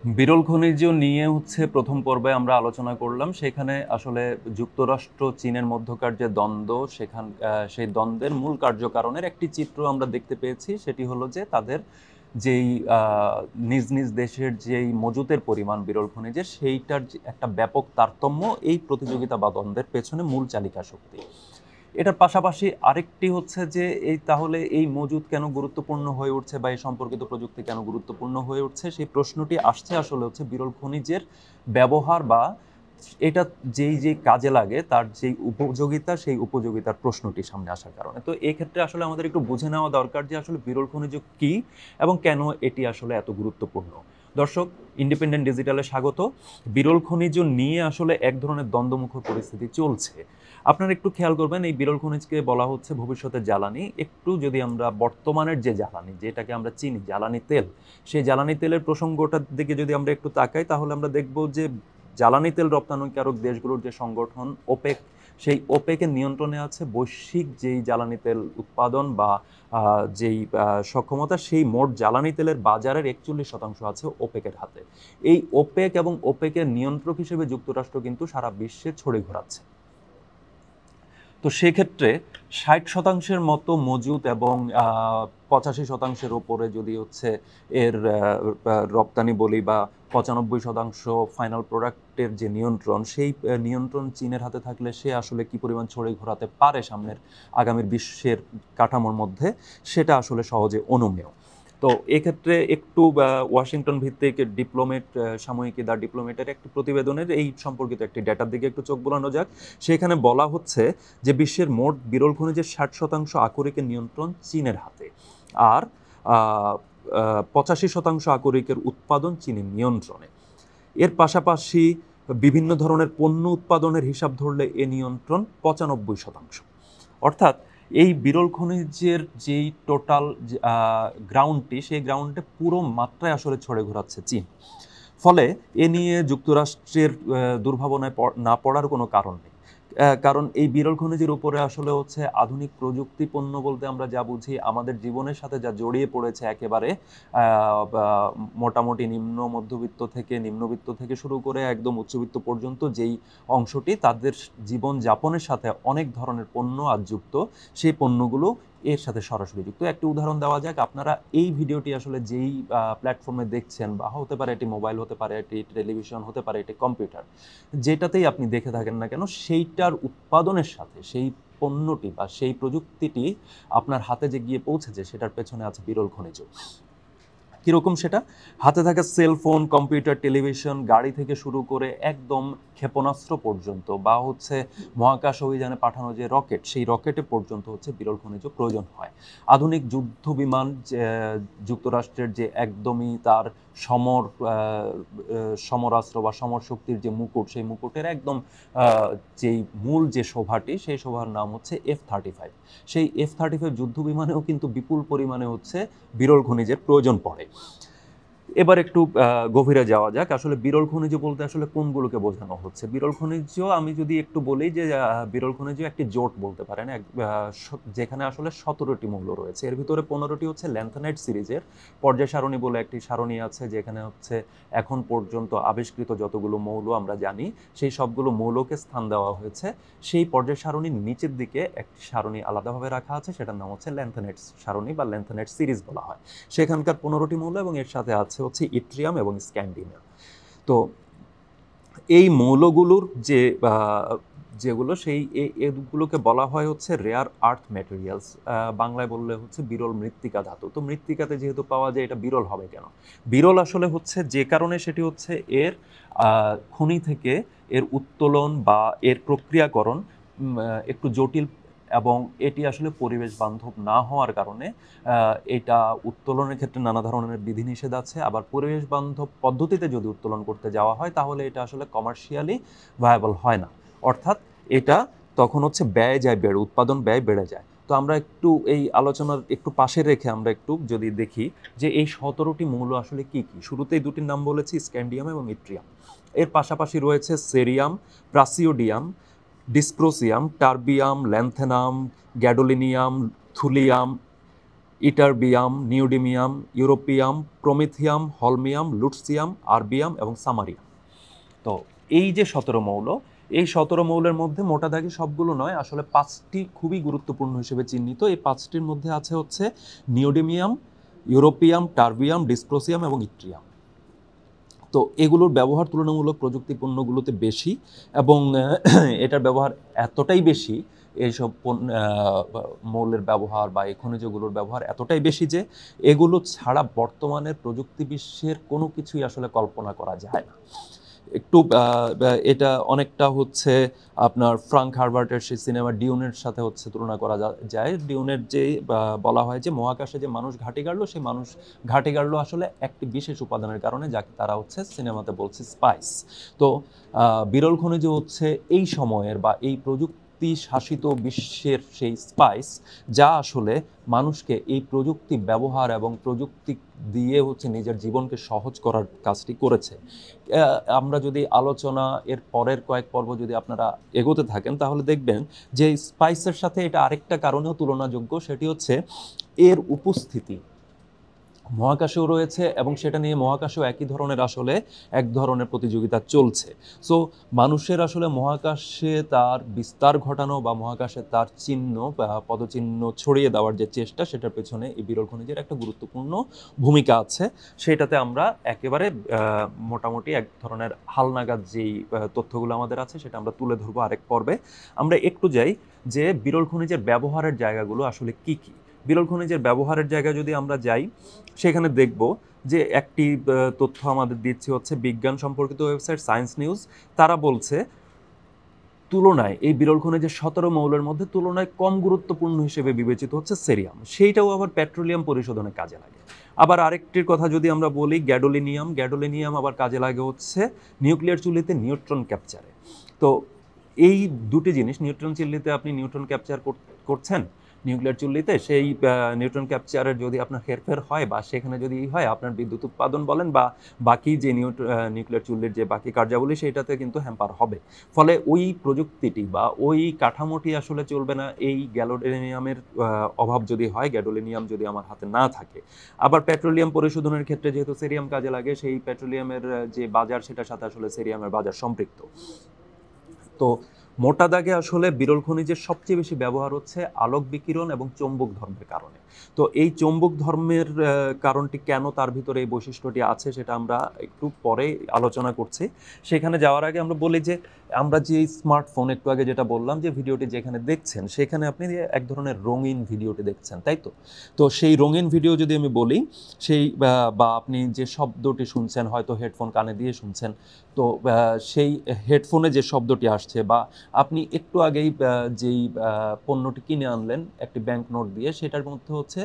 বিরল খনিজ নিয়ে প্রথম পর্বে আমরা আলোচনা করলাম। সেখানে আসলে যুক্তরাষ্ট্র চীনের মধ্যকার যে দ্বন্দ্ব, সেই দ্বন্দ্বের মূল কার্যকারণের একটি চিত্র আমরা দেখতে পেয়েছি। সেটি হলো যে তাদের যেই নিজ নিজ দেশের যেই মজুতের পরিমাণ বিরল খনিজের, সেইটার যে একটা ব্যাপক তারতম্য এই প্রতিযোগিতা বা দ্বন্দ্বের পেছনে মূল চালিকা শক্তি। এটার পাশাপাশি আরেকটি হচ্ছে যে তাহলে এই মজুদ কেন গুরুত্বপূর্ণ হয়ে উঠছে বা এই সম্পর্কিত প্রযুক্তি কেন গুরুত্বপূর্ণ হয়ে উঠছে, সেই প্রশ্নটি আসছে আসলে বিরল খনিজের ব্যবহার বা এটা যেই কাজে লাগে তার যেই উপযোগিতা, সেই উপযোগিতার প্রশ্নটি সামনে আসার কারণে। তো এই ক্ষেত্রে আসলে আমাদের একটু বুঝে নেওয়া দরকার যে আসলে বিরল খনিজ কি এবং কেন এটি আসলে এত গুরুত্বপূর্ণ। দর্শক, ইন্ডিপেন্ডেন্ট ডিজিটালে স্বাগত। বিরল খনিজ নিয়ে আসলে এক ধরনের দ্বন্দ্বমুখর পরিস্থিতি চলছে। আপনারা একটু খেয়াল করবেন, এই বিরল খনিজকে বলা হচ্ছে ভবিষ্যতের জ্বালানি। একটু যদি আমরা বর্তমানের যে জ্বালানি, যেটাকে আমরা চিনি জ্বালানি তেল, সেই জ্বালানি তেলের প্রসঙ্গটার দিকে যদি আমরা একটু তাকাই, তাহলে আমরা দেখব যে জ্বালানি তেল রপ্তানিকারক দেশগুলোর যে সংগঠন ওপেক, সেই ওপেকের নিয়ন্ত্রণে আছে বৈশ্বিক যেই জ্বালানি তেল উৎপাদন বা যেই সক্ষমতা, সেই মোট জ্বালানি তেলের বাজারের 41% আছে ওপেকের হাতে। এই ওপেক এবং ওপেকের নিয়ন্ত্রক হিসেবে যুক্তরাষ্ট্র কিন্তু সারা বিশ্বে ছড়ি ঘোরাচ্ছে। তো সেক্ষেত্রে 60% মতো মজুত এবং 85%-এর ওপরে যদি এর রপ্তানি বলি বা 95% ফাইনাল প্রোডাক্টের যে নিয়ন্ত্রণ, সেই নিয়ন্ত্রণ চীনের হাতে থাকলে সে আসলে কি পরিমাণ ছড়ি ঘোরাতে পারে সামনের আগামীর বিশ্বের কাঠামোর মধ্যে, সেটা আসলে সহজে অনুমেয়। তো এক্ষেত্রে একটু ওয়াশিংটন ভিত্তিক ডিপ্লোমেট সাময়িকী দ্য ডিপ্লোমেটের একটি প্রতিবেদনের এই সম্পর্কিত একটি ডেটার দিকে একটু চোখ বোলানো যাক। সেখানে বলা হচ্ছে যে বিশ্বের মোট বিরল খনিজের 60% আকরিকের নিয়ন্ত্রণ চীনের হাতে, আর 85% আকরিকের উৎপাদন চীনের নিয়ন্ত্রণে। এর পাশাপাশি বিভিন্ন ধরনের পণ্য উৎপাদনের হিসাব ধরলে এ নিয়ন্ত্রণ 95%। অর্থাৎ এই বিরল খনিজের যেই টোটাল গ্রাউন্ডটি, সেই গ্রাউন্ডে পুরো মাত্রায় আসলে ছড়ে ঘোরাচ্ছে চীন। ফলে এ নিয়ে যুক্তরাষ্ট্রের দুর্ভাবনায় না পড়ার কোনো কারণ নেই। কারণ এই বিরল খনিজের উপরে আসলে আধুনিক প্রযুক্তি পণ্য বলতে আমরা যা বুঝি, আমাদের জীবনের সাথে যা জড়িয়ে পড়েছে একেবারে, মোটামুটি নিম্নবিত্ত থেকে শুরু করে একদম উচ্চবিত্ত পর্যন্ত যেই অংশটি তাদের জীবন যাপনের সাথে অনেক ধরনের পণ্য আজ যুক্ত, সেই পণ্যগুলো এর সাথে সরাসরি যুক্ত। একটি উদাহরণ দেওয়া যাক। আপনারা এই ভিডিওটি আসলে যেই প্ল্যাটফর্মে দেখছেন, বা হতে পারে এটি মোবাইল, হতে পারে এটি টেলিভিশন, হতে পারে এটি কম্পিউটার, যেটাতেই আপনি দেখে থাকেন না কেন, সেইটার উৎপাদনের সাথে সেই পণ্যটি বা সেই প্রযুক্তিটি আপনার হাতে যে গিয়ে পৌঁছেছে, সেটার পেছনে আছে বিরল খনিজ। কীরকম সেটা? হাতে থাকা সেলফোন, কম্পিউটার, টেলিভিশন, গাড়ি থেকে শুরু করে একদম ক্ষেপণাস্ত্র পর্যন্ত, বা মহাকাশ অভিযানে পাঠানো যে রকেট, সেই রকেটে পর্যন্ত বিরল খনিজ প্রয়োজন হয়। আধুনিক যুদ্ধ বিমান যুক্তরাষ্ট্রের যে একদমই তার সমরাস্ত্র বা সমর শক্তির যে মুকুট, সেই মুকুটের একদম যেই মূল যে শোভাটি, সেই শোভার নাম F-35। সেই F-35 যুদ্ধ বিমানেও কিন্তু বিপুল পরিমাণে বিরল খনিজের প্রয়োজন পড়ে। এবার একটু গভীরে যাওয়া যাক। আসলে বিরল খনিজ বলতে আসলে কোনগুলোকে বোঝানো হচ্ছে? বিরল খনিজ আমি যদি একটু বলি যে বিরল খনিজ একটি জোট বলতে পারেন, যেখানে আসলে 17টি মৌল রয়েছে। এর ভিতরে 15টি ল্যান্থানাইট সিরিজের পর্যায় সারণী বলে একটি সারণী আছে, যেখানে এখন পর্যন্ত আবিষ্কৃত যতগুলো মৌল আমরা জানি, সেই সবগুলো মৌলকে স্থান দেওয়া হয়েছে। সেই পর্যায় সারণীর নিচের দিকে একটি সারণী আলাদাভাবে রাখা আছে, সেটার নাম ল্যান্থানাইট সারণী বা ল্যান্থানাইট সিরিজ বলা হয়। সেখানকার 15টি মৌল এবং এর সাথে আছে ইট্রিয়াম এবং স্ক্যান্ডিয়াম। তো এই মৌলগুলোর যেগুলো সেই এগুলোকে বলা হয় রেয়ার আর্থ ম্যাটেরিয়ালস, বাংলায় বললে বিরল মৃত্তিকা ধাতু। তো মৃত্তিকাতে যেহেতু পাওয়া যায়, এটা বিরল হবে কেন? বিরল আসলে যে কারণে সেটি এর খনি থেকে এর উত্তোলন বা এর প্রক্রিয়াকরণ একটু জটিল, এবং এটি আসলে পরিবেশ বান্ধব না হওয়ার কারণে এটা উত্তোলনের ক্ষেত্রে নানা ধরনের বিধিনিষেধ আছে। আবার পরিবেশ বান্ধব পদ্ধতিতে যদি উত্তোলন করতে যাওয়া হয়, তাহলে এটা আসলে কমার্শিয়ালি ভায়াবল হয় না। অর্থাৎ এটা তখন ব্যয় যায়, উৎপাদন ব্যয় বেড়ে যায়। তো আমরা একটু এই আলোচনার একটু পাশে রেখে আমরা একটু যদি দেখি যে এই 17টি মৌল আসলে কি কি। শুরুতেই দুটির নাম বলেছি, স্ক্যান্ডিয়াম এবং ইট্রিয়াম। এর পাশাপাশি রয়েছে cerium, praseodymium, dysprosium, terbium, lanthanum, gadolinium, thulium, ytterbium, neodymium, europium, promethium, holmium, lutetium, erbium এবং সামারিয়াম। তো এই যে 17 মৌল, এই 17 মৌলের মধ্যে মোটা দাগে সবগুলো নয়, আসলে 5টি খুবই গুরুত্বপূর্ণ হিসেবে চিহ্নিত। এই 5টির মধ্যে আছে হচ্ছে নিওডিমিয়াম, ইউরোপিয়াম, টার্বিয়াম, ডিসপ্রোসিয়াম এবং ইট্রিয়াম। তো এগুলোর ব্যবহার তুলনামূলক প্রযুক্তি পণ্যগুলোতে বেশি, এবং এটার ব্যবহার এতটাই বেশি, এইসব মৌলের ব্যবহার বা এই খনিজগুলোর ব্যবহার এতটাই বেশি যে এগুলো ছাড়া বর্তমানের প্রযুক্তি বিশ্বের কোনো কিছুই আসলে কল্পনা করা যায় না। একটু এটা অনেকটা হচ্ছে আপনার ফ্রাঙ্ক হারবার্টের সেই সিনেমা ডিউনের সাথে হচ্ছে তুলনা করা যায়। ডিউনের যে বলা হয় যে মহাকাশে যে মানুষ ঘাঁটি গাড়লো, সেই মানুষ ঘাঁটি গাড়লো আসলে একটি বিশেষ উপাদানের কারণে, যাকে তারা হচ্ছে সিনেমাতে বলছে স্পাইস। তো বিরল খনিজ হচ্ছে এই সময়ের বা এই প্রযুক্তি শাসিত বিশ্বের সেই স্পাইস, যা আসলে মানুষকে এই প্রযুক্তি ব্যবহার এবং প্রযুক্তি দিয়ে হচ্ছে নিজের জীবনকে সহজ করার কাজটি করেছে। আমরা যদি আলোচনা এর পরের কয়েক পর্ব যদি আপনারা এগোতে থাকেন, তাহলে দেখবেন যে স্পাইসের সাথে এটা আরেকটা কারণেও তুলনাযোগ্য, সেটি হচ্ছে এর উপস্থিতি মহাকাশেও রয়েছে, এবং সেটা নিয়ে মহাকাশেও একই ধরনের আসলে এক ধরনের প্রতিযোগিতা চলছে। সো মানুষের আসলে মহাকাশে তার বিস্তার ঘটানো বা মহাকাশে তার চিহ্ন বা পদচিহ্ন ছড়িয়ে দেওয়ার যে চেষ্টা, সেটার পেছনে এই বিরল খনিজের একটা গুরুত্বপূর্ণ ভূমিকা আছে। সেটাতে আমরা একেবারে মোটামুটি এক ধরনের হালনাগাদ যেই তথ্যগুলো আমাদের আছে, সেটা আমরা তুলে ধরবো আরেক পর্বে। আমরা একটু যাই যে বিরল খনিজের ব্যবহারের জায়গাগুলো আসলে কি কি। বিরল খনিজের ব্যবহারের জায়গায় যদি আমরা যাই, সেখানে দেখব যে একটি তথ্য আমাদের দিচ্ছে হচ্ছে বিজ্ঞান সম্পর্কিত ওয়েবসাইট সায়েন্স নিউজ। তারা বলছে তুলনায় এই বিরল খনিজের 17 মৌলের মধ্যে তুলনায় কম গুরুত্বপূর্ণ হিসেবে বিবেচিত হচ্ছে সেরিয়াম, সেইটাও আবার পেট্রোলিয়াম পরিশোধনে কাজে লাগে। আবার আরেকটির কথা যদি আমরা বলি গ্যাডোলিনিয়াম, গ্যাডোলিনিয়াম আবার কাজে লাগে হচ্ছে নিউক্লিয়ার চুল্লিতে নিউট্রন ক্যাপচারে। তো এই দুটি জিনিস, নিউট্রন চুল্লিতে আপনি নিউট্রন ক্যাপচার করছেন নিউক্লিয়ার চুল্লিতে, সেই নিউট্রন ক্যাপচারের যদি আপনার হেরফের হয় বা সেখানে যদি হয়, আপনার বিদ্যুৎ উৎপাদন বলেন বা বাকি যে নিউক্লিয়ার চুল্লির যে বাকি কার্যাবলী, সেইটাতে কিন্তু হ্যাম্পার হবে। ফলে ওই প্রযুক্তিটি বা ওই কাঠামোটি আসলে চলবে না এই গ্যাডোলিনিয়ামের অভাব যদি হয়, গ্যাডোলিনিয়াম যদি আমার হাতে না থাকে। আবার পেট্রোলিয়াম পরিশোধনের ক্ষেত্রে যেহেতু সেরিয়াম কাজে লাগে, সেই পেট্রোলিয়ামের যে বাজার, সেটার সাথে আসলে সেরিয়ামের বাজার সম্পৃক্ত। তো মোটা দাগে আসলে বিরল খনিজের সবচেয়ে বেশি ব্যবহার হচ্ছে আলোক বিকিরণ এবং চৌম্বক ধর্মের কারণে। তো এই চৌম্বক ধর্মের কারণটি কেন, তার ভিতরে এই বৈশিষ্ট্যটি আছে, সেটা আমরা একটু পরে আলোচনা করছি। সেখানে যাওয়ার আগে আমরা বলি যে আমরা যে স্মার্টফোন, একটু আগে যেটা বললাম যে ভিডিওটি যেখানে দেখছেন, সেখানে আপনি এক ধরনের রঙিন ভিডিওটি দেখছেন, তাই তো? তো সেই রঙিন ভিডিও যদি আমি বলি, সেই বা আপনি যে শব্দটি শুনছেন, হয়তো হেডফোন কানে দিয়ে শুনছেন, তো সেই হেডফোনে যে শব্দটি আসছে, বা আপনি একটু আগেই যেই পণ্যটি কিনে আনলেন একটি ব্যাংক নোট দিয়ে, সেটার মধ্যে হচ্ছে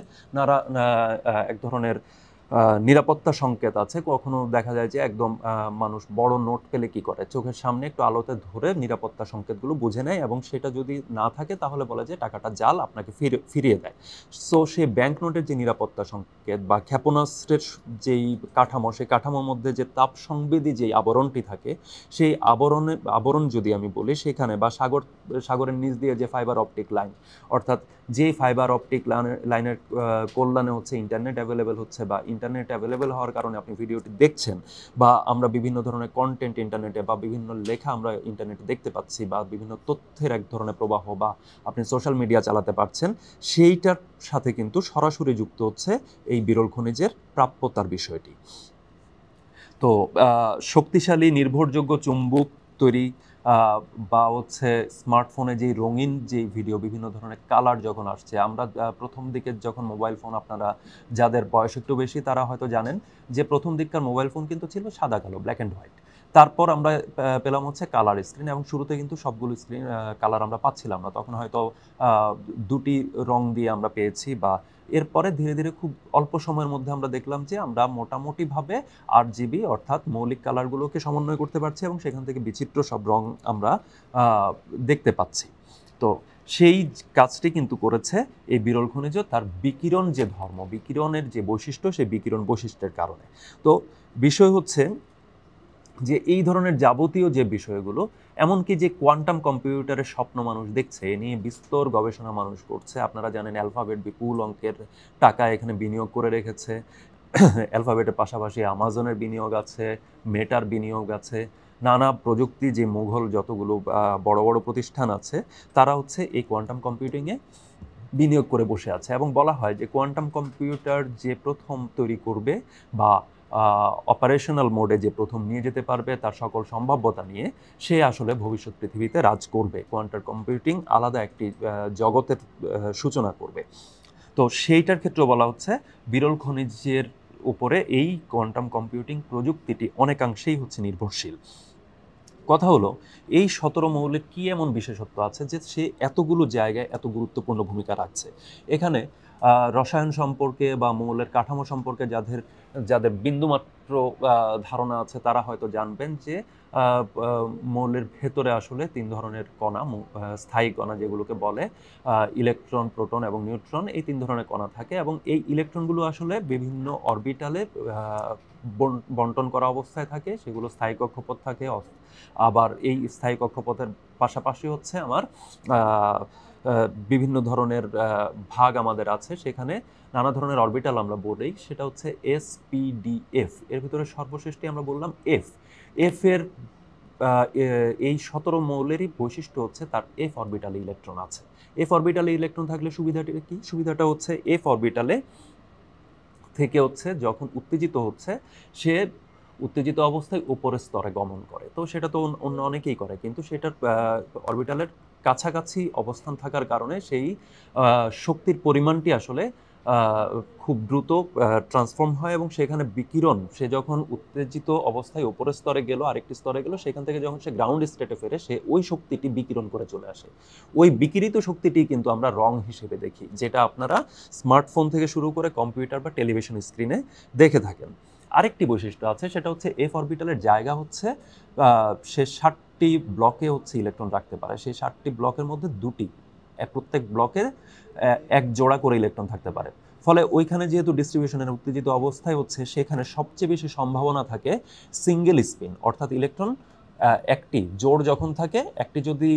এক ধরনের নিরাপত্তা সংকেত আছে। কখনো দেখা যায় যে একদম মানুষ বড় নোট পেলে কি করে, চোখের সামনে একটু আলোতে ধরে নিরাপত্তা সংকেতগুলো বুঝে নেয়, এবং সেটা যদি না থাকে তাহলে বলে যে টাকাটা জাল, আপনাকে ফিরিয়ে দেয়। সো সেই ব্যাংক নোটের যে নিরাপত্তা সংকেত বা ক্ষেপণাস্ত্রের যেই কাঠামো, সেই কাঠামোর মধ্যে যে তাপ সংবেদী যেই আবরণটি থাকে, সেই আবরণ যদি আমি বলি, সেখানে বা সাগরের নিচ দিয়ে যে ফাইবার অপটিক লাইন, অর্থাৎ যে ফাইবার অপটিক লাইনের কল্যাণে হচ্ছে ইন্টারনেট অ্যাভেলেবেল হচ্ছে, বা ইন্টারনেট অ্যাভেলেবেল হওয়ার কারণে আপনি ভিডিওটি দেখছেন, বা আমরা বিভিন্ন ধরনের কন্টেন্ট ইন্টারনেটে বা বিভিন্ন লেখা আমরা ইন্টারনেটে দেখতে পাচ্ছি, বা বিভিন্ন তথ্যের এক ধরনের প্রবাহ, বা আপনি সোশ্যাল মিডিয়া চালাতে পারছেন, সেইটার সাথে কিন্তু সরাসরি যুক্ত হচ্ছে এই বিরল খনিজের প্রাপ্যতার বিষয়টি। তো শক্তিশালী নির্ভরযোগ্য চুম্বক তৈরি বা হচ্ছে স্মার্টফোনে যেই রঙিন যেই ভিডিও, বিভিন্ন ধরনের কালার যখন আসছে, আমরা প্রথম দিকের যখন মোবাইল ফোন, আপনারা যাদের বয়স একটু বেশি তারা হয়তো জানেন যে প্রথম দিককার মোবাইল ফোন কিন্তু ছিল সাদা কালো, ব্ল্যাক অ্যান্ড হোয়াইট। তারপর আমরা পেলাম হচ্ছে কালার স্ক্রিন, এবং শুরুতে কিন্তু সবগুলো স্ক্রিন কালার আমরা পাচ্ছিলাম না, তখন হয়তো দুটি রং দিয়ে আমরা পেয়েছি, বা এরপরে ধীরে ধীরে খুব অল্প সময়ের মধ্যে আমরা দেখলাম যে আমরা মোটামুটিভাবে RGB অর্থাৎ মৌলিক কালারগুলোকে সমন্বয় করতে পারছি, এবং সেখান থেকে বিচিত্র সব রং আমরা দেখতে পাচ্ছি। তো সেই কাজটি কিন্তু করেছে এই বিরল খনিজ তার বিকিরণ যে ধর্ম, বিকিরণের যে বৈশিষ্ট্য, সেই বিকিরণ বৈশিষ্ট্যের কারণে। তো বিষয় হচ্ছে যে এই ধরনের যাবতীয় যে বিষয়গুলো, এমনকি যে কোয়ান্টাম কম্পিউটারের স্বপ্ন মানুষ দেখছে, এ নিয়ে বিস্তর গবেষণা মানুষ করছে। আপনারা জানেন অ্যালফাবেট বিপুল অঙ্কের টাকা এখানে বিনিয়োগ করে রেখেছে। অ্যালফাবেটের পাশাপাশি আমাজনের বিনিয়োগ আছে, মেটার বিনিয়োগ আছে, নানা প্রযুক্তি যে মুঘল যতগুলো বড় বড় প্রতিষ্ঠান আছে তারা হচ্ছে এই কোয়ান্টাম কম্পিউটিংয়ে বিনিয়োগ করে বসে আছে। এবং বলা হয় যে কোয়ান্টাম কম্পিউটার যে প্রথম তৈরি করবে বা অপারেশনাল মোডে যে প্রথম নিয়ে যেতে পারবে তার সকল সম্ভাব্যতা নিয়ে, সে আসলে ভবিষ্যৎ পৃথিবীতে রাজ করবে। কোয়ান্টাম কম্পিউটিং আলাদা একটি জগতের সূচনা করবে। তো সেইটার ক্ষেত্রে বলা হচ্ছে বিরল খনিজের উপরে এই কোয়ান্টাম কম্পিউটিং প্রযুক্তিটি অনেকাংশেই হচ্ছে নির্ভরশীল। কথা হলো, এই 17 মৌলের কি এমন বিশেষত্ব আছে যে সে এতগুলো জায়গায় এত গুরুত্বপূর্ণ ভূমিকা রাখছে? এখানে রসায়ন সম্পর্কে বা মৌলের কাঠামো সম্পর্কে যাদের যাদের বিন্দুমাত্র ধারণা আছে তারা হয়তো জানবেন যে মৌলের ভেতরে আসলে 3 ধরনের কণা, স্থায়ী কণা যেগুলোকে বলে, ইলেকট্রন, প্রোটন এবং নিউট্রন, এই 3 ধরনের কণা থাকে। এবং এই ইলেকট্রনগুলো আসলে বিভিন্ন অরবিটালে বন্টন করা অবস্থায় থাকে, সেগুলো স্থায়ী কক্ষপথ থাকে। আবার এই স্থায়ী কক্ষপথের পাশাপাশি হচ্ছে আমার বিভিন্ন ধরনের ভাগ আমাদের আছে, সেখানে নানা ধরনের অরবিটাল আমরা বলি, সেটা হচ্ছে SPDF। এর ভিতরে সর্বশেষটি আমরা বললাম এফ। এর এই 17 মৌলেরই বৈশিষ্ট্য হচ্ছে তার এফ অরবিটালে ইলেকট্রন আছে। এফ অরবিটালে ইলেকট্রন থাকলে সুবিধাটা কি? সুবিধাটা হচ্ছে এফ অরবিটালে থেকে হচ্ছে যখন উত্তেজিত হচ্ছে, সে উত্তেজিত অবস্থায় উপরের স্তরে গমন করে। তো সেটা তো অন্য অনেকেই করে, কিন্তু সেটার অরবিটালের কাছাকাছি অবস্থান থাকার কারণে সেই শক্তির পরিমাণটি আসলে খুব দ্রুত ট্রান্সফর্ম হয় এবং সেখানে বিকিরণ, সে যখন উত্তেজিত অবস্থায় উপরের স্তরে গেল, আরেকটি স্তরে গেল, সেখান থেকে যখন সে গ্রাউন্ড স্টেটে ফেরে, সে ওই শক্তিটি বিকিরণ করে চলে আসে। ওই বিকিরিত শক্তিটি কিন্তু আমরা রং হিসেবে দেখি, যেটা আপনারা স্মার্টফোন থেকে শুরু করে কম্পিউটার বা টেলিভিশন স্ক্রিনে দেখে থাকেন। আরেকটি বৈশিষ্ট্য আছে, সেটা হচ্ছে এফ অরবিটালের জায়গা হচ্ছে সে 60টি ব্লকে হচ্ছে ইলেকট্রন রাখতে পারে। সেই 60টি ব্লকের মধ্যে দুটি, প্রত্যেক ব্লকে এক জোড়া করে ইলেকট্রন থাকতে পারে। ফলে ওইখানে যেহেতু ডিস্ট্রিবিউশনের উত্তেজিত অবস্থায় হচ্ছে, সেখানে সবচেয়ে বেশি সম্ভাবনা থাকে সিঙ্গেল স্পিন, অর্থাৎ ইলেকট্রন একটি জোড় যখন থাকে, একটি যদি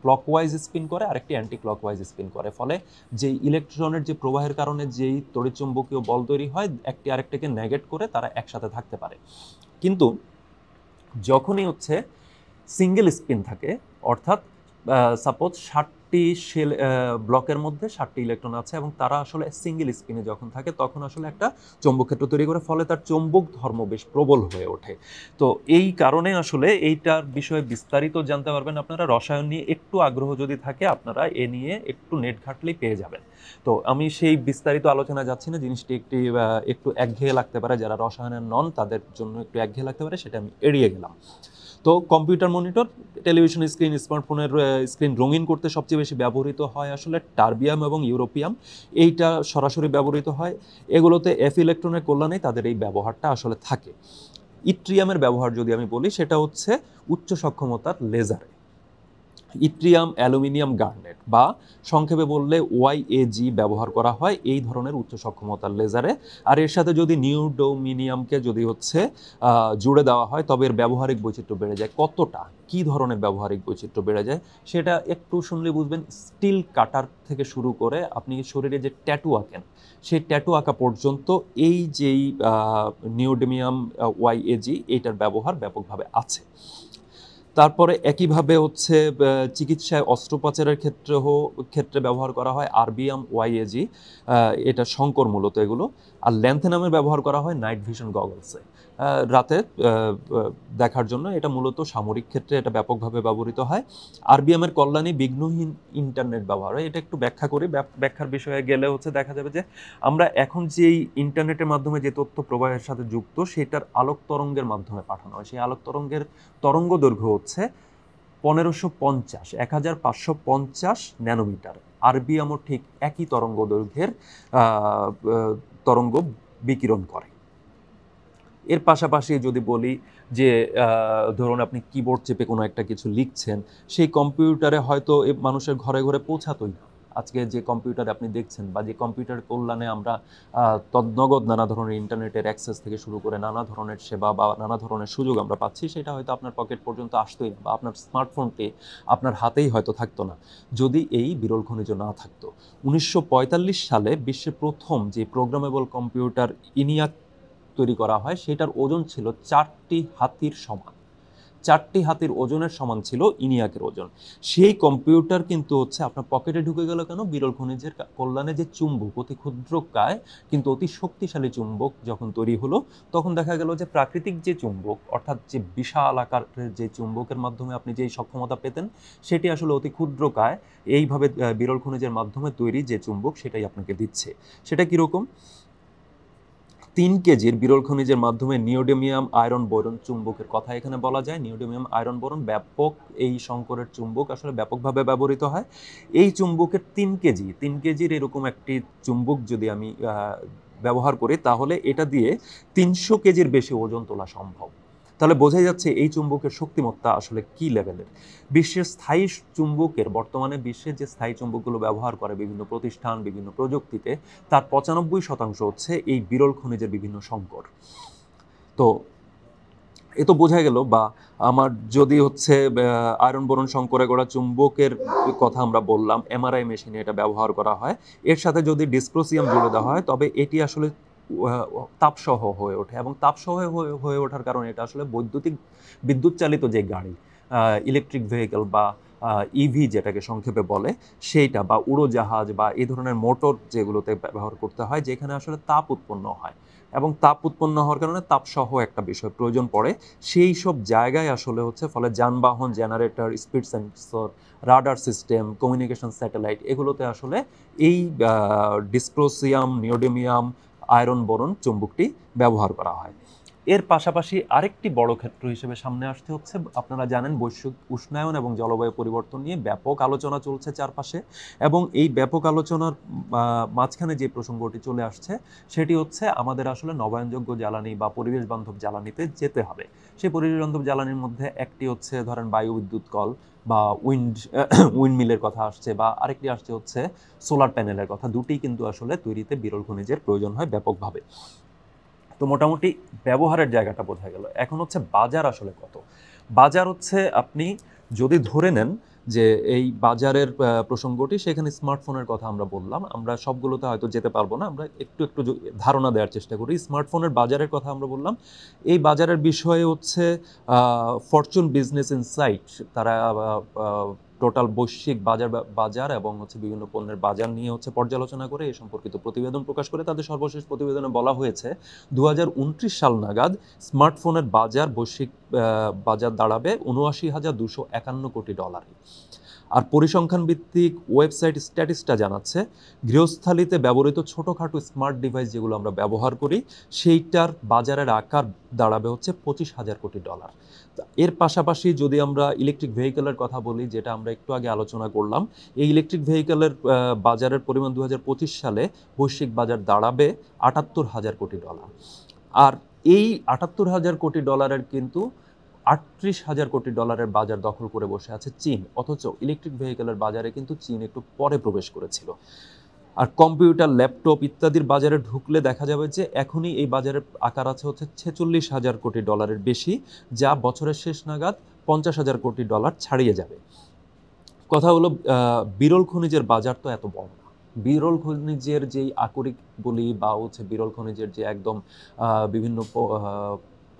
ক্লকওয়াইজ স্পিন করে আরেকটি অ্যান্টি ক্লকওয়াইজ স্পিন করে, ফলে যেই ইলেকট্রনের যে প্রবাহের কারণে যেই তড়িৎচুম্বকীয় বল তৈরি হয়, একটি আরেকটাকে নেগেট করে তারা একসাথে থাকতে পারে। কিন্তু যখনই হচ্ছে সিঙ্গেল স্পিন থাকে, অর্থাৎ সাপোজ 60টি শেল ব্লকের মধ্যে 60টি ইলেকট্রন আছে এবং তারা আসলে সিঙ্গেল স্পিনে যখন থাকে, তখন আসলে একটা চৌম্বক ক্ষেত্র তৈরি করে, ফলে তার চৌম্বক ধর্ম বেশ প্রবল হয়ে ওঠে। তো এই কারণে আসলে এইটার বিষয়ে বিস্তারিত জানতে পারবেন আপনারা। রসায়ন নিয়ে একটু আগ্রহ যদি থাকে, আপনারা এ নিয়ে একটু নেট ঘাটলেই পেয়ে যাবেন। তো আমি সেই বিস্তারিত আলোচনা যাচ্ছি না, জিনিসটি একটু একঘেয়ে লাগতে পারে, যারা রসায়নের নন তাদের জন্য একটু একঘেয়ে লাগতে পারে, সেটা আমি এড়িয়ে গেলাম। তো কম্পিউটার মনিটর, টেলিভিশন স্ক্রিন, স্মার্টফোনের স্ক্রিন রঙিন করতে সবচেয়ে বেশি ব্যবহৃত হয় আসলে টার্বিয়াম এবং ইউরোপিয়াম। এইটা সরাসরি ব্যবহৃত হয়। এগুলোতে এফ ইলেকট্রনের কল্যাণে তাদের এই ব্যবহারটা আসলে থাকে। ইট্রিয়ামের ব্যবহার যদি আমি বলি, সেটা হচ্ছে উচ্চ সক্ষমতার লেজারে। ইট্রিয়াম, অ্যালুমিনিয়াম, গার্নেট বা সংক্ষেপে বললে YAG ব্যবহার করা হয় এই ধরনের উচ্চ সক্ষমতার লেজারে। আর এর সাথে যদি নিউডোমিনিয়ামকে যদি হচ্ছে জুড়ে দেওয়া হয়, তবে এর ব্যবহারিক বৈচিত্র্য বেড়ে যায়। কতটা, কী ধরনের ব্যবহারিক বৈচিত্র্য বেড়ে যায় সেটা একটু শুনলে বুঝবেন। স্টিল কাটার থেকে শুরু করে আপনি শরীরে যে ট্যাটু আঁকেন, সেই ট্যাটু আঁকা পর্যন্ত এই যেই নিউডোমিয়াম YAG, এইটার ব্যবহার ব্যাপকভাবে আছে। তারপরে একইভাবে হচ্ছে চিকিৎসায় অস্ত্রোপচারের ক্ষেত্রে ব্যবহার করা হয় আরবিয়াম YAG, এটা শঙ্কর মূলত এগুলো। আর ল্যান্থেনামের ব্যবহার করা হয় নাইট ভিশন গগলসে, রাতে দেখার জন্য। এটা মূলত সামরিক ক্ষেত্রে এটা ব্যাপকভাবে ব্যবহৃত হয়। আরবিএমের কল্যাণে বিঘ্নহীন ইন্টারনেট ব্যবহার হয়। এটা একটু ব্যাখ্যা করি। ব্যাখ্যার বিষয়ে গেলে হচ্ছে দেখা যাবে যে আমরা এখন যেই ইন্টারনেটের মাধ্যমে যে তথ্য প্রবাহের সাথে যুক্ত, সেটার আলোক তরঙ্গের মাধ্যমে পাঠানো হয়। সেই আলোক তরঙ্গের তরঙ্গ দৈর্ঘ্য হচ্ছে 1550 ন্যানোমিটার। আরবিএমও ঠিক একই তরঙ্গ দৈর্ঘ্যের তরঙ্গ বিকিরণ করে। এর পাশাপাশি যদি বলি যে ধরুন আপনি কিবোর্ড চেপে কোনো একটা কিছু লিখছেন, সেই কম্পিউটারে হয়তো মানুষের ঘরে ঘরে পৌঁছাতোই না। আজকে যে কম্পিউটার আপনি দেখছেন বা যে কম্পিউটার কল্যাণে আমরা তদ্নগদ নানা ধরনের ইন্টারনেটের অ্যাক্সেস থেকে শুরু করে নানা ধরনের সেবা বা নানা ধরনের সুযোগ আমরা পাচ্ছি, সেটা হয়তো আপনার পকেট পর্যন্ত আসতোই না, বা আপনার স্মার্টফোনটি আপনার হাতেই হয়তো থাকতো না যদি এই বিরল খনিজ না থাকতো। 1945 সালে বিশ্বের প্রথম যে প্রোগ্রামেবল কম্পিউটার ইনিয়াক তৈরি করা হয়, সেটার ওজন ছিল 4টি হাতির সমান। 4টি হাতির ওজনের সমান ছিল ইনিয়াকের ওজন। সেই কম্পিউটার কিন্তু হচ্ছে আপনার পকেটে ঢুকে গেল কেন? বিরল খনিজের কল্যাণে যে চুম্বক, অতি ক্ষুদ্রকায় কিন্তু অতি শক্তিশালী চুম্বক যখন তৈরি হলো, তখন দেখা গেল যে প্রাকৃতিক যে চুম্বক, অর্থাৎ যে বিশাল আকারের যে চুম্বকের মাধ্যমে আপনি যেই সক্ষমতা পেতেন, সেটি আসলে অতি ক্ষুদ্রকায় এইভাবে বিরল খনিজের মাধ্যমে তৈরি যে চুম্বক সেটাই আপনাকে দিচ্ছে। সেটা কীরকম? 3 কেজির বিরল খনিজের মাধ্যমে নিওডিমিয়াম আয়রন বোরন চুম্বকের কথা এখানে বলা যায়। নিওডিমিয়াম আয়রন বোরন ব্যাপক, এই সংকরের চুম্বক আসলে ব্যাপকভাবে ব্যবহৃত হয়। এই চুম্বকের 3 কেজির এরকম একটি চুম্বক যদি আমি ব্যবহার করি, তাহলে এটা দিয়ে 300 কেজির বেশি ওজন তোলা সম্ভব। তাহলে বোঝাই যাচ্ছে এই চুম্বকের শক্তিমত্তা আসলে কি লেভেলের। বিশ্বের স্থায়ী চুম্বকের, বর্তমানে বিশ্বের যে স্থায়ী চুম্বকগুলো ব্যবহার করে বিভিন্ন প্রতিষ্ঠান বিভিন্ন প্রযুক্তিতে, তার 95% হচ্ছে এই বিরল খনিজের বিভিন্ন সংকর। তো এ তো বোঝা গেল, বা আমার যদি হচ্ছে আয়রন বোরন সংকরে গড়া চুম্বকের কথা আমরা বললাম, এমআরআই মেশিনে এটা ব্যবহার করা হয়। এর সাথে যদি ডিসপ্রোসিয়াম জুড়ে দেওয়া হয়, তবে এটি আসলে তাপসহ হয়ে ওঠে, এবং তাপসহ হয়ে ওঠার কারণে এটা আসলে বিদ্যুৎ চালিত যে গাড়ি, ইলেকট্রিক ভেহিকেল বা ইভি যেটাকে সংক্ষেপে বলে, সেইটা, বা উড়োজাহাজ বা এই ধরনের মোটর যেগুলোতে ব্যবহার করতে হয়, যেখানে আসলে তাপ উৎপন্ন হয়, এবং তাপ উৎপন্ন হওয়ার কারণে তাপসহ একটা বিষয় প্রয়োজন পড়ে, সেই সব জায়গায় আসলে হচ্ছে ফলে যানবাহন, generator, speed sensor, radar system, communication satellite, এগুলোতে আসলে এই ডিসপ্রোসিয়াম, নিওডিমিয়াম আয়রন বোরন চুম্বকটি ব্যবহার করা হয়। এর পাশাপাশি আরেকটি বড় ক্ষেত্র হিসেবে সামনে আসতে হচ্ছে, আপনারা জানেন বৈশ্বিক উষ্ণায়ন এবং জলবায়ু পরিবর্তন নিয়ে ব্যাপক আলোচনা চলছে চারপাশে, এবং এই ব্যাপক আলোচনার মাঝখানে যে প্রসঙ্গটি চলে আসছে, সেটি হচ্ছে আমাদের আসলে নবায়নযোগ্য জ্বালানি বা পরিবেশ বান্ধব জ্বালানিতে যেতে হবে। সেই পরিবেশ বান্ধব জ্বালানির মধ্যে একটি হচ্ছে ধরেন বায়ু বিদ্যুৎ কল বা উইন্ডমিলের কথা আসছে, বা আরেকটি আসছে হচ্ছে সোলার প্যানেলের কথা। দুটিই কিন্তু আসলে তৈরিতে বিরল খনিজের প্রয়োজন হয় ব্যাপকভাবে। তো মোটামুটি ব্যবহারের জায়গাটা বোঝা গেল। এখন হচ্ছে বাজার আসলে কত। বাজার হচ্ছে, আপনি যদি ধরে নেন যে এই বাজারের প্রসঙ্গটি, সেখানে স্মার্টফোনের কথা আমরা বললাম, আমরা সবগুলোতে হয়তো যেতে পারবো না, আমরা একটু একটু ধারণা দেওয়ার চেষ্টা করি। স্মার্টফোনের বাজারের কথা আমরা বললাম। এই বাজারের বিষয়ে হচ্ছে ফরচুন বিজনেস ইনসাইট, তারা টোটাল বৈশ্বিক বাজার এবং হচ্ছে বিভিন্ন পণ্যের বাজার নিয়ে হচ্ছে পর্যালোচনা করে এই সম্পর্কিত প্রতিবেদন প্রকাশ করে। তাদের সর্বশেষ প্রতিবেদনে বলা হয়েছে 2029 সাল নাগাদ স্মার্টফোনের বাজার, বৈশ্বিক বাজার দাঁড়াবে $79,251 কোটি। আর পরিসংখ্যান ভিত্তিক ওয়েবসাইট স্ট্যাটিস্টা জানাচ্ছে, গৃহস্থালিতে ব্যবহৃত ছোটোখাটো স্মার্ট ডিভাইস যেগুলো আমরা ব্যবহার করি, সেইটার বাজারের আকার দাঁড়াবে হচ্ছে $25,000 কোটি। এর পাশাপাশি যদি আমরা ইলেকট্রিক ভেহিকেলের কথা বলি, যেটা আমরা একটু আগে আলোচনা করলাম, এই ইলেকট্রিক ভেহিকেলের বাজারের পরিমাণ 2025 সালে বৈশ্বিক বাজার দাঁড়াবে $78,000 কোটি। আর এই $78,000 কোটি কিন্তু $38,000 কোটি বাজার দখল করে বসে আছে চীন। অথচ ইলেকট্রিক ভেহিকেলের বাজারে কিন্তু চীন একটু পরে প্রবেশ করেছিল। আর কম্পিউটার, ল্যাপটপ ইত্যাদির বাজারে ঢুকলে দেখা যাবে যে এখনই এই বাজারের আকার আছে হচ্ছে $46,000 কোটি বেশি, যা বছরের শেষ নাগাদ $50,000 কোটি ছাড়িয়ে যাবে। কথা হলো, বিরল খনিজের বাজার তো এত বড় না। বিরল খনিজের যেই আকরিক বলি, বা হচ্ছে বিরল খনিজের যে একদম বিভিন্ন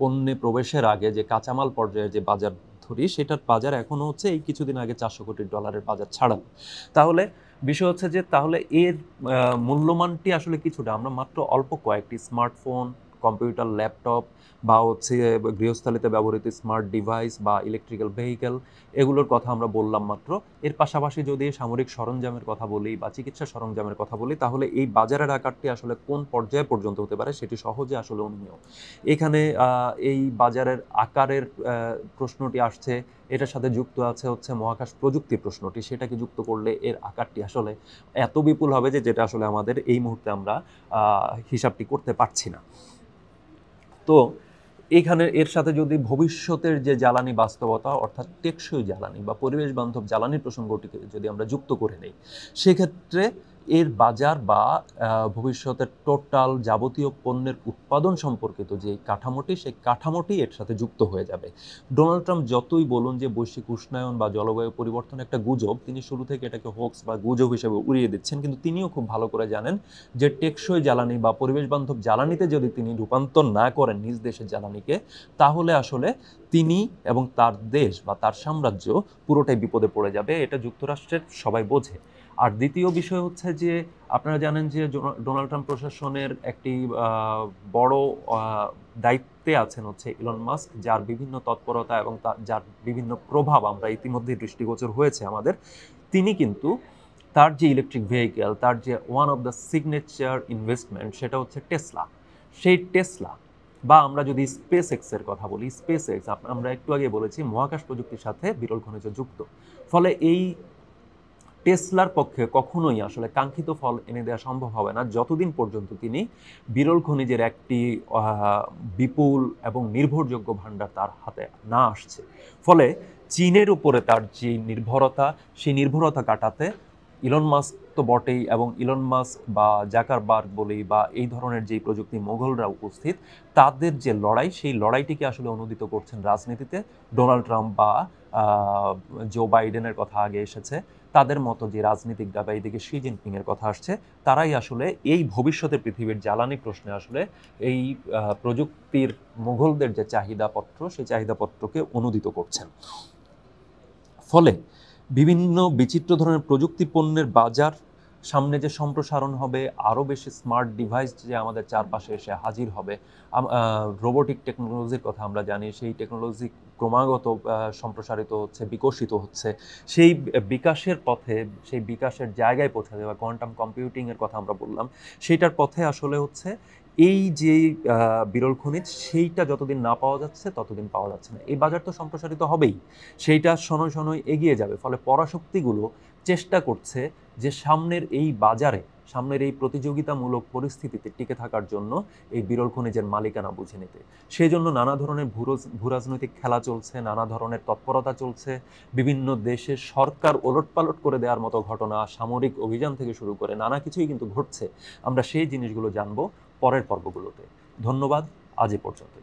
পণ্যে প্রবেশের আগে যে কাঁচামাল পর্যায়ে যে বাজার ধরি, সেটার বাজার এখনও হচ্ছে এই কিছুদিন আগে $400 কোটি বাজার ছাড়ানো। তাহলে বিষয় হচ্ছে যে তাহলে এর মূল্যমানটি আসলে কিছুটা, আমরা মাত্র অল্প কয়েকটি স্মার্টফোন, কম্পিউটার, ল্যাপটপ, বা হচ্ছে গৃহস্থালিতে ব্যবহৃত স্মার্ট ডিভাইস বা ইলেকট্রিক্যাল ভেহিকেল, এগুলোর কথা আমরা বললাম মাত্র। এর পাশাপাশি যদি সামরিক সরঞ্জামের কথা বলি বা চিকিৎসা সরঞ্জামের কথা বলি, তাহলে এই বাজারের আকারটি আসলে কোন পর্যায়ে পর্যন্ত হতে পারে সেটি সহজে আসলে অনুমেয়। এখানে এই বাজারের আকারের প্রশ্নটি আসছে, এটার সাথে যুক্ত আছে হচ্ছে মহাকাশ প্রযুক্তি প্রশ্নটি। সেটাকে যুক্ত করলে এর আকারটি আসলে এত বিপুল হবে যে যেটা আসলে আমাদের এই মুহূর্তে আমরা হিসাবটি করতে পারছি না। তো এখানে এর সাথে যদি ভবিষ্যতের যে জ্বালানি বাস্তবতা অর্থাৎ টেকসই জ্বালানি বা পরিবেশ বান্ধব জ্বালানির প্রসঙ্গটিকে যদি আমরা যুক্ত করে নেই, সেক্ষেত্রে এর বাজার বা ভবিষ্যতের টোটাল যাবতীয় পণ্যের উৎপাদন সম্পর্কিত যে কাঠামোটি, সেই কাঠামোটি এর সাথে যুক্ত হয়ে যাবে। ডোনাল্ড ট্রাম্প যতই বলুন যে বৈশ্বিক উষ্ণায়ন বা জলবায়ু পরিবর্তন একটা গুজব, তিনি শুরু থেকে এটাকে হোক্স বা গুজব হিসেবে উড়িয়ে দিচ্ছেন, কিন্তু তিনিও খুব ভালো করে জানেন যে টেকসই জ্বালানি বা পরিবেশ বান্ধব জ্বালানিতে যদি তিনি রূপান্তর না করেন নিজ দেশের জ্বালানিকে, তাহলে আসলে তিনি এবং তার দেশ বা তার সাম্রাজ্য পুরোটাই বিপদে পড়ে যাবে। এটা যুক্তরাষ্ট্রের সবাই বোঝে। আর দ্বিতীয় বিষয় হচ্ছে যে আপনারা জানেন যে ডোনাল্ড ট্রাম্প প্রশাসনের একটি বড় দায়িত্বে আছেন হচ্ছে ইলন মাস্ক, যার বিভিন্ন তৎপরতা এবং যার বিভিন্ন প্রভাব আমরা ইতিমধ্যে দৃষ্টিগোচর হয়েছে আমাদের। তিনি কিন্তু তার যে ইলেকট্রিক ভেহিকেল, তার যে one of the signature investment, সেটা হচ্ছে টেসলা। সেই টেসলা বা আমরা যদি স্পেস এক্সের কথা বলি, স্পেস এক্স আমরা একটু আগে বলেছি মহাকাশ প্রযুক্তির সাথে বিরল খনিজ যুক্ত। ফলে এই টেসলার পক্ষে কখনোই আসলে কাঙ্ক্ষিত ফল এনে দেওয়া সম্ভব হবে না যতদিন পর্যন্ত তিনি বিরল খনিজের একটি বিপুল এবং নির্ভরযোগ্য ভাণ্ডার তার হাতে না আসছে। ফলে চীনের উপরে তার যে নির্ভরতা, সেই নির্ভরতা কাটাতে ইলন মাস্ক তো বটেই, এবং ইলন মাস্ক বা জাকারবার্গ বলি বা এই ধরনের যেই প্রযুক্তি মোগলরা উপস্থিত, তাদের যে লড়াই, সেই লড়াইটিকে আসলে অনুদিত করছেন রাজনীতিতে ডোনাল্ড ট্রাম্প বা জো বাইডেনের কথা আগে এসেছে, তাদের মতো যে রাজনীতিকরা বা এইদিকে শি জিনপিং এর কথা আসছে, তারাই আসলে এই ভবিষ্যতের পৃথিবীর জ্বালানি প্রশ্নে আসলে এই প্রযুক্তির মুঘলদের যে চাহিদাপত্র, সেই চাহিদাপত্রকে অনুদিত করছেন। ফলে বিভিন্ন বিচিত্র ধরনের প্রযুক্তি পণ্যের বাজার সামনে যে সম্প্রসারণ হবে, আরও বেশি স্মার্ট ডিভাইস যে আমাদের চারপাশে এসে হাজির হবে, রোবোটিক টেকনোলজির কথা আমরা জানি, সেই টেকনোলজি ক্রমাগত সম্প্রসারিত হচ্ছে, বিকশিত হচ্ছে। সেই বিকাশের পথে, সেই বিকাশের জায়গায় পৌঁছে যাওয়া, কোয়ান্টাম কম্পিউটিংয়ের কথা আমরা বললাম, সেইটার পথে আসলে হচ্ছে এই যে বিরল খনিজ, সেইটা যতদিন না পাওয়া যাচ্ছে ততদিন পাওয়া যাচ্ছে না। এই বাজার তো সম্প্রসারিত হবেই, সেইটা শনৈ শনৈ এগিয়ে যাবে। ফলে পরাশক্তিগুলো চেষ্টা করছে যে সামনের এই বাজারে, সামনের এই প্রতিযোগিতামূলক পরিস্থিতিতে টিকে থাকার জন্য এই বিরল খনিজের মালিকানা বুঝে নিতে। সেই জন্য নানা ধরনের ভূরাজনৈতিক খেলা চলছে, নানা ধরনের তৎপরতা চলছে, বিভিন্ন দেশের সরকার ওলটপালট করে দেওয়ার মতো ঘটনা, সামরিক অভিযান থেকে শুরু করে নানা কিছুই কিন্তু ঘটছে। আমরা সেই জিনিসগুলো জানবো পরের পর্বগুলোতে। ধন্যবাদ, আজ এ পর্যন্ত।